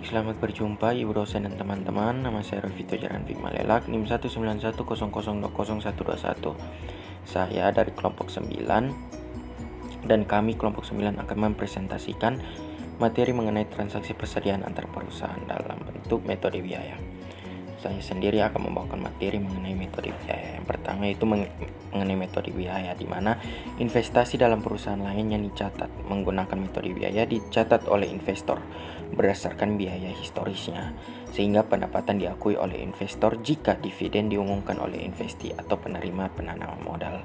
Baik, selamat berjumpa Ibu dosen dan teman-teman. Nama saya Revito Jaranvik Malelak, NIM 19100002121. Saya dari kelompok 9 dan kami kelompok 9 akan mempresentasikan materi mengenai transaksi persediaan antar perusahaan dalam bentuk metode biaya. Saya sendiri akan membawakan materi mengenai metode biaya. Yang pertama itu mengenai metode biaya, di mana investasi dalam perusahaan lain yang dicatat menggunakan metode biaya dicatat oleh investor berdasarkan biaya historisnya, sehingga pendapatan diakui oleh investor jika dividen diumumkan oleh investi atau penerima penanaman modal.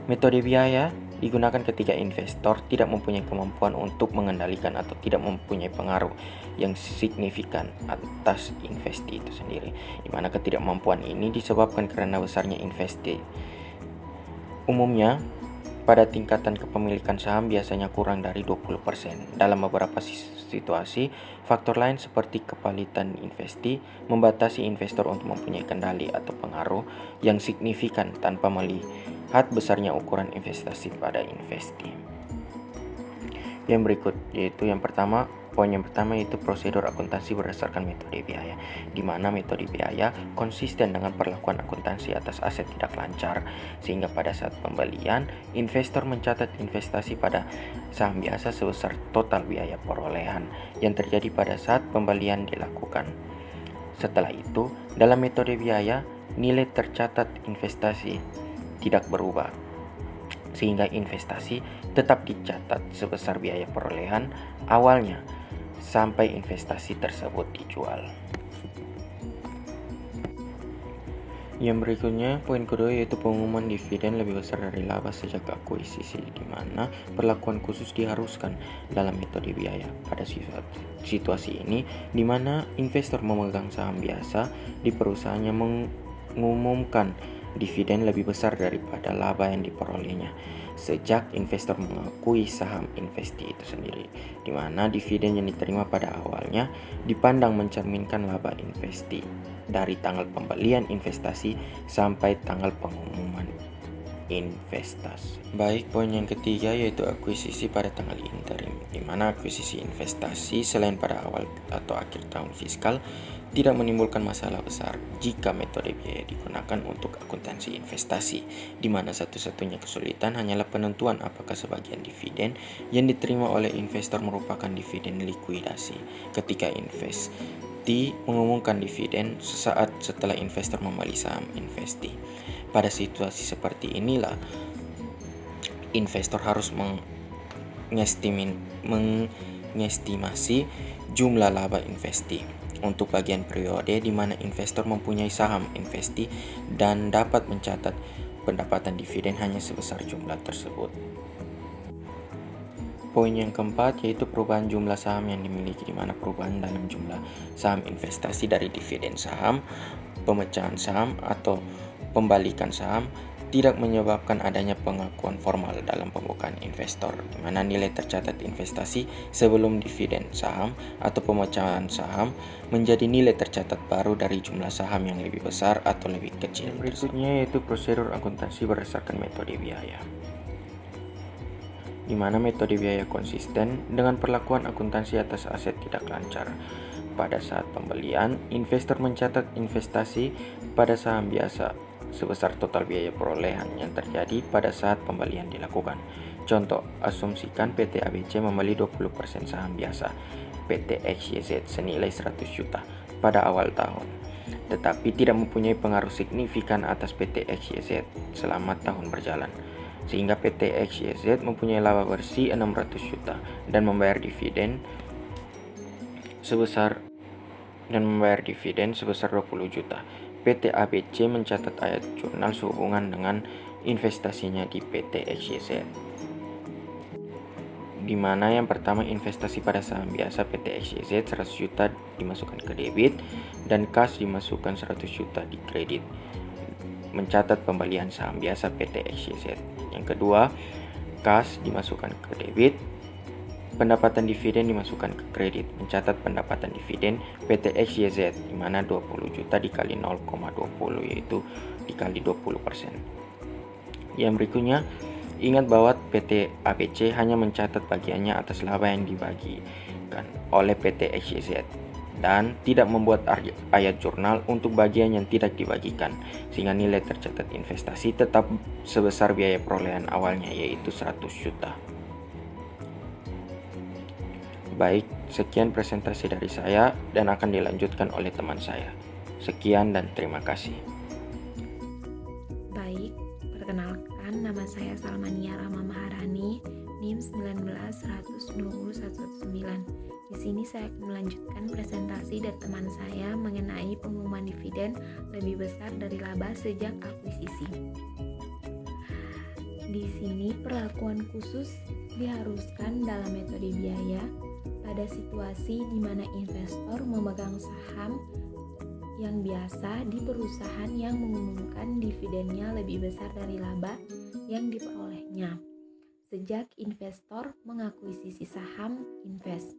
Metode biaya digunakan ketika investor tidak mempunyai kemampuan untuk mengendalikan atau tidak mempunyai pengaruh yang signifikan atas investi itu sendiri, di mana ketidakmampuan ini disebabkan karena besarnya investi. Umumnya, pada tingkatan kepemilikan saham biasanya kurang dari 20%. Dalam beberapa situasi, faktor lain seperti kepalitan investi membatasi investor untuk mempunyai kendali atau pengaruh yang signifikan tanpa melihat besarnya ukuran investasi pada investi. Yang berikut yaitu poin yang pertama yaitu prosedur akuntansi berdasarkan metode biaya, di mana metode biaya konsisten dengan perlakuan akuntansi atas aset tidak lancar, sehingga pada saat pembelian, investor mencatat investasi pada saham biasa sebesar total biaya perolehan yang terjadi pada saat pembelian dilakukan. Setelah itu, dalam metode biaya, nilai tercatat investasi tidak berubah, sehingga investasi tetap dicatat sebesar biaya perolehan awalnya sampai investasi tersebut dijual. Yang berikutnya, poin kedua yaitu pengumuman dividen lebih besar dari laba sejak akuisisi, di mana perlakuan khusus diharuskan dalam metode biaya. Pada situasi ini, di mana investor memegang saham biasa di perusahaannya mengumumkan dividen lebih besar daripada laba yang diperolehnya sejak investor mengakui saham investi itu sendiri, di mana dividen yang diterima pada awalnya dipandang mencerminkan laba investi dari tanggal pembelian investasi sampai tanggal pengumuman investasi. Baik, poin yang ketiga yaitu akuisisi pada tanggal interim, di mana akuisisi investasi selain pada awal atau akhir tahun fiskal tidak menimbulkan masalah besar jika metode biaya digunakan untuk akuntansi investasi, di mana satu-satunya kesulitan hanyalah penentuan apakah sebagian dividen yang diterima oleh investor merupakan dividen likuidasi ketika investi mengumumkan dividen sesaat setelah investor membeli saham investi. Pada situasi seperti inilah, investor harus mengestimasi jumlah laba investi untuk bagian periode di mana investor mempunyai saham investi dan dapat mencatat pendapatan dividen hanya sebesar jumlah tersebut. Poin yang keempat yaitu perubahan jumlah saham yang dimiliki, di mana perubahan dalam jumlah saham investasi dari dividen saham, pemecahan saham atau pembalikan saham tidak menyebabkan adanya pengakuan formal dalam pembukaan investor, di mana nilai tercatat investasi sebelum dividen saham atau pemecahan saham menjadi nilai tercatat baru dari jumlah saham yang lebih besar atau lebih kecil. Berikutnya yaitu prosedur akuntansi berdasarkan metode biaya, di mana metode biaya konsisten dengan perlakuan akuntansi atas aset tidak lancar. Pada saat pembelian, investor mencatat investasi pada saham biasa sebesar total biaya perolehan yang terjadi pada saat pembelian dilakukan. Contoh, asumsikan PT ABC membeli 20% saham biasa PT XYZ senilai 100 juta pada awal tahun, tetapi tidak mempunyai pengaruh signifikan atas PT XYZ selama tahun berjalan, sehingga PT XYZ mempunyai laba bersih 600 juta dan membayar dividen sebesar 20 juta. PT ABC mencatat ayat jurnal sehubungan dengan investasinya di PT XYZ, di mana yang pertama investasi pada saham biasa PT XYZ 100 juta dimasukkan ke debit dan kas dimasukkan 100 juta di kredit, mencatat pembelian saham biasa PT XYZ. Yang kedua, kas dimasukkan ke debit, pendapatan dividen dimasukkan ke kredit, mencatat pendapatan dividen PT XYZ, di mana 20 juta dikali 0,20 yaitu dikali 20%. Yang berikutnya, ingat bahwa PT ABC hanya mencatat bagiannya atas laba yang dibagikan oleh PT XYZ dan tidak membuat ayat jurnal untuk bagian yang tidak dibagikan, sehingga nilai tercatat investasi tetap sebesar biaya perolehan awalnya, yaitu 100 juta. Baik, sekian presentasi dari saya dan akan dilanjutkan oleh teman saya. Sekian dan terima kasih. Baik, perkenalkan nama saya Salmania Rama Maharani, NIM 19 Di sini saya akan melanjutkan presentasi dari teman saya mengenai pengumuman dividen lebih besar dari laba sejak akuisisi. Di sini perlakuan khusus diharuskan dalam metode biaya pada situasi di mana investor memegang saham yang biasa di perusahaan yang mengumumkan dividennya lebih besar dari laba yang diperolehnya sejak investor mengakuisisi saham invest.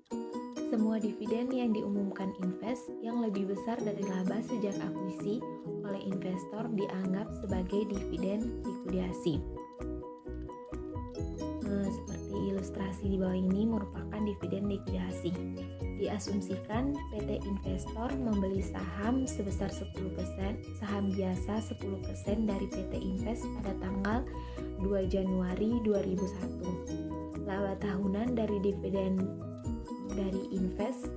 Semua dividen yang diumumkan invest yang lebih besar dari laba sejak akuisisi oleh investor dianggap sebagai dividen likuidasi. Seperti ilustrasi di bawah ini merupakan dividen likuidasi. Diasumsikan PT Investor membeli saham sebesar 10%, saham biasa 10% dari PT Invest pada tanggal 2 Januari 2001. Laba tahunan dari dividen dari Invest,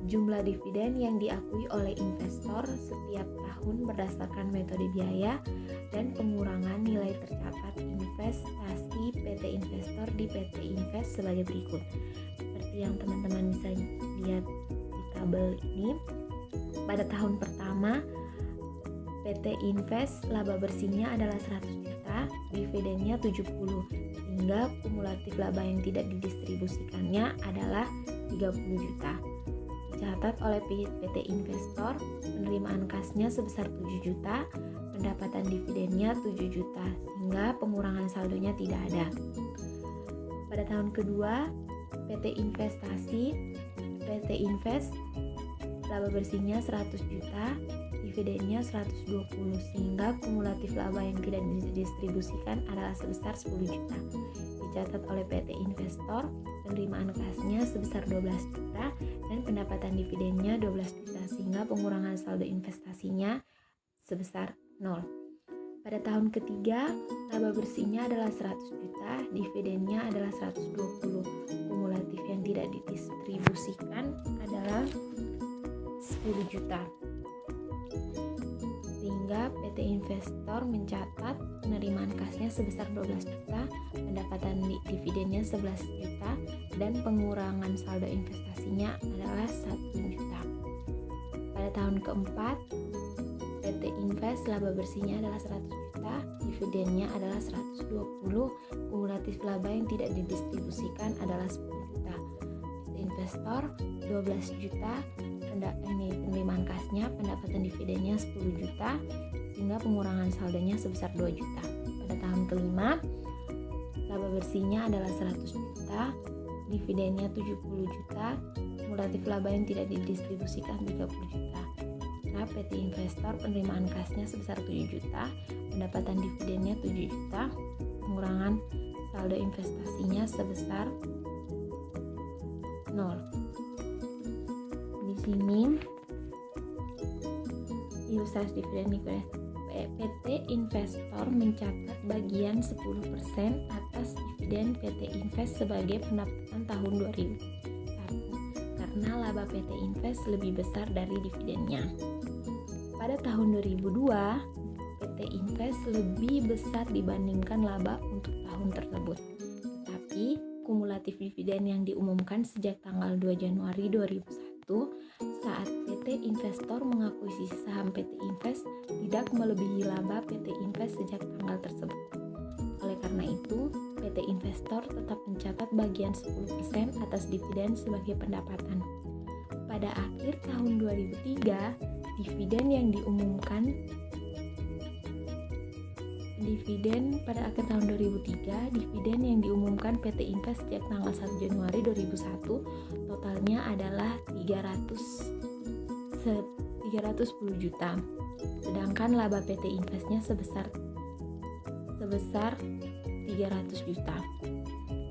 jumlah dividen yang diakui oleh investor setiap tahun berdasarkan metode biaya, dan pengurangan nilai tercatat investasi PT Investor di PT Invest sebagai berikut. Seperti yang teman-teman bisa lihat di tabel ini, pada tahun pertama PT Invest laba bersihnya adalah 100 juta, dividennya 70, sehingga kumulatif laba yang tidak didistribusikannya adalah 30 juta. Dicatat oleh PT Investor, penerimaan kasnya sebesar 7 juta, pendapatan dividennya 7 juta, sehingga pengurangan saldonya tidak ada. Pada tahun kedua, PT Invest laba bersihnya 100 juta, dividennya 120, sehingga kumulatif laba yang tidak didistribusikan adalah sebesar 10 juta. Dicatat oleh PT Investor, penerimaan kasnya sebesar 12 juta dan pendapatan dividennya 12 juta, sehingga pengurangan saldo investasinya sebesar 0. Pada tahun ketiga, laba bersihnya adalah 100 juta, dividennya adalah 120. Kumulatif yang tidak didistribusikan adalah 10 juta. Sehingga PT Investor mencatat penerimaan kasnya sebesar 12 juta, pendapatan dividennya 11 juta, dan pengurangan saldo investasinya adalah 1 juta. Pada tahun keempat, PT Invest laba bersihnya adalah 100 juta, dividennya adalah 120, kumulatif laba yang tidak didistribusikan adalah 10 juta. PT Investor 12 juta, penerimaan kasnya, pendapatan dividennya 10 juta, sehingga pengurangan saldonya sebesar 2 juta. Pada tahun kelima, laba bersihnya adalah 100 juta, dividennya 70 juta, kumulatif laba yang tidak didistribusikan 30 juta. Nah, PT Investor penerimaan kasnya sebesar 7 juta, pendapatan dividennya 7 juta, pengurangan saldo investasinya sebesar 0. Di sini ilustrasi dividen likuidasi. PT Investor mencatat bagian 10% atas dividen PT Invest sebagai pendapatan tahun 2001 karena laba PT Invest lebih besar dari dividennya. Pada tahun 2002, PT Invest lebih besar dibandingkan laba untuk tahun tersebut. Tetapi kumulatif dividen yang diumumkan sejak tanggal 2 Januari 2001 saat PT Investor mengakuisisi saham PT Invest tidak melebihi laba PT Invest sejak tanggal tersebut. Oleh karena itu, PT Investor tetap mencatat bagian 10% atas dividen sebagai pendapatan. Pada akhir tahun 2003, dividen yang diumumkan PT Invest sejak tanggal 1 Januari 2001 totalnya adalah 310 juta. Sedangkan laba PT Investnya sebesar 300 juta.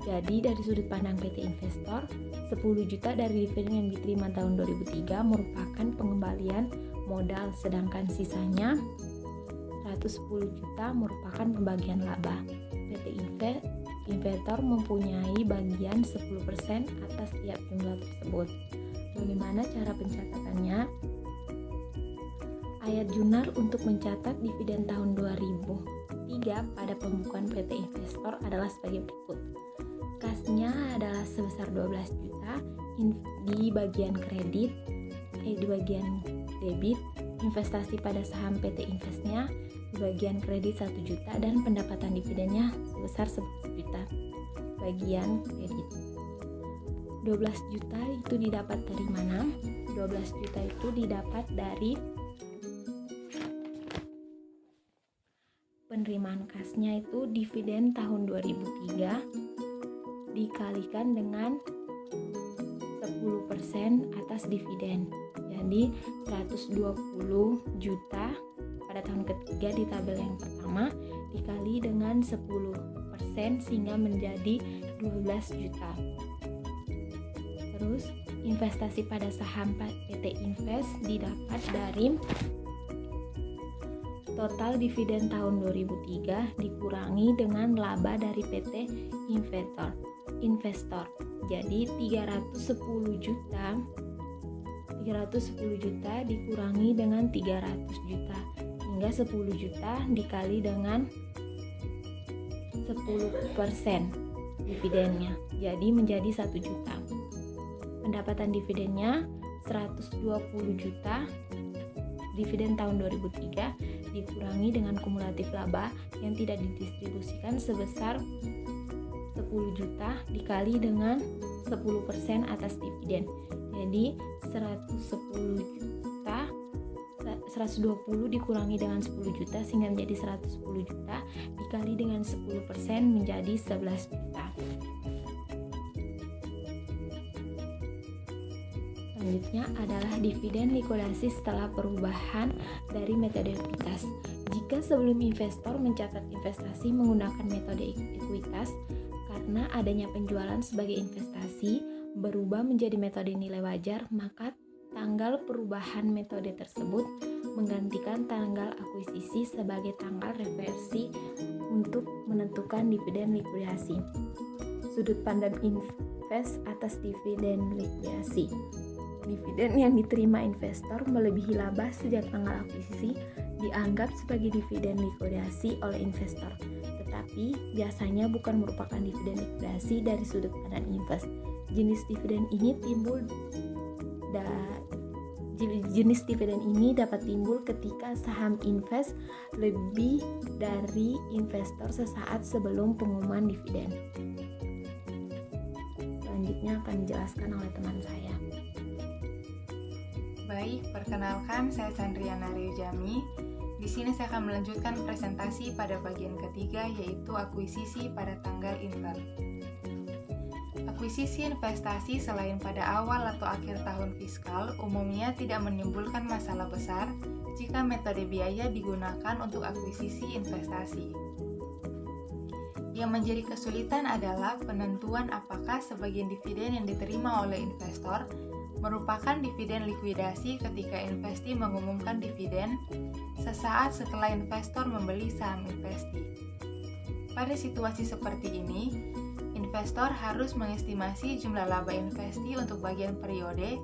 Jadi dari sudut pandang PT Investor, 10 juta dari dividen yang diterima tahun 2003 merupakan pengembalian modal, sedangkan sisanya 110 juta merupakan pembagian laba. PT Investor mempunyai bagian 10% atas tiap jumlah tersebut. Bagaimana cara pencatatannya? Ayat Junar untuk mencatat dividen tahun 2003 pada pembukuan PT Investor adalah sebagai berikut. Kasnya adalah sebesar 12 juta, di bagian debit, investasi pada saham PT Investnya di bagian kredit 1 juta dan pendapatan dividennya sebesar 11 juta. Bagian kredit. 12 juta itu didapat dari mana? 12 juta itu didapat dari penerimaan kasnya itu dividen tahun 2003 dikalikan dengan 10% atas dividen. Jadi 120 juta pada tahun ketiga di tabel yang pertama dikali dengan 10% sehingga menjadi 12 juta. Terus investasi pada saham PT Invest didapat dari total dividen tahun 2003 dikurangi dengan laba dari PT Investor. Jadi 310 juta dikurangi dengan 300 juta hingga 10 juta dikali dengan 10% dividennya. Jadi menjadi 1 juta. Pendapatan dividennya 120 juta dividen tahun 2003 dikurangi dengan kumulatif laba yang tidak didistribusikan sebesar 10 juta dikali dengan 10% atas dividen. Jadi 120 dikurangi dengan 10 juta sehingga menjadi 110 juta dikali dengan 10% menjadi 11 juta. Selanjutnya adalah dividen likuidasi setelah perubahan dari metode ekuitas. Jika sebelum investor mencatat investasi menggunakan metode ekuitas, karena adanya penjualan sebagai investasi berubah menjadi metode nilai wajar, maka tanggal perubahan metode tersebut menggantikan tanggal akuisisi sebagai tanggal reversi untuk menentukan dividen likuidasi. Sudut pandang invest atas dividen likuidasi. Dividen yang diterima investor melebihi laba sejak tanggal akuisisi dianggap sebagai dividen likuidasi oleh investor, tetapi biasanya bukan merupakan dividen likuidasi dari sudut pandang invest. Jenis dividen ini dapat timbul ketika saham invest lebih dari investor sesaat sebelum pengumuman dividen. Selanjutnya akan dijelaskan oleh teman saya. Baik, perkenalkan saya Sandriana Ryujami. Di sini saya akan melanjutkan presentasi pada bagian ketiga, yaitu akuisisi pada tanggal inter. Akuisisi investasi selain pada awal atau akhir tahun fiskal umumnya tidak menimbulkan masalah besar jika metode biaya digunakan untuk akuisisi investasi. Yang menjadi kesulitan adalah penentuan apakah sebagian dividen yang diterima oleh investor merupakan dividen likuidasi ketika investi mengumumkan dividen sesaat setelah investor membeli saham investi. Pada situasi seperti ini, investor harus mengestimasi jumlah laba investi untuk bagian periode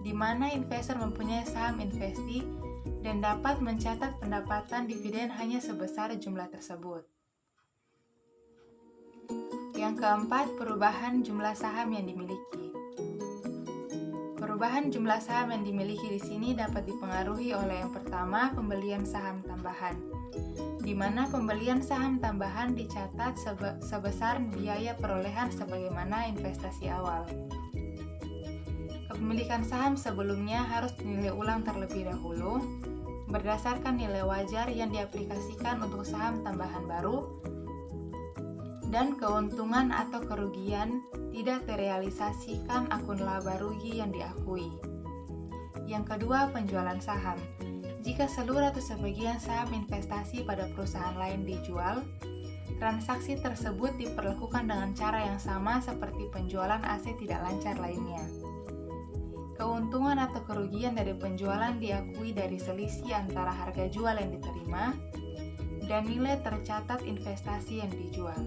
di mana investor mempunyai saham investi dan dapat mencatat pendapatan dividen hanya sebesar jumlah tersebut. Yang keempat, perubahan jumlah saham yang dimiliki. Perubahan jumlah saham yang dimiliki di sini dapat dipengaruhi oleh yang pertama, pembelian saham tambahan, di mana pembelian saham tambahan dicatat sebesar biaya perolehan sebagaimana investasi awal. Kepemilikan saham sebelumnya harus dinilai ulang terlebih dahulu berdasarkan nilai wajar yang diaplikasikan untuk saham tambahan baru, dan keuntungan atau kerugian tidak terrealisasikan akun laba rugi yang diakui. Yang kedua, penjualan saham. Jika seluruh atau sebagian saham investasi pada perusahaan lain dijual, transaksi tersebut diperlakukan dengan cara yang sama seperti penjualan aset tidak lancar lainnya. Keuntungan atau kerugian dari penjualan diakui dari selisih antara harga jual yang diterima dan nilai tercatat investasi yang dijual.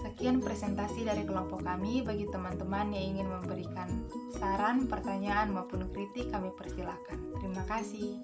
Sekian presentasi dari kelompok kami. Bagi teman-teman yang ingin memberikan saran, pertanyaan, maupun kritik, kami persilakan. Terima kasih.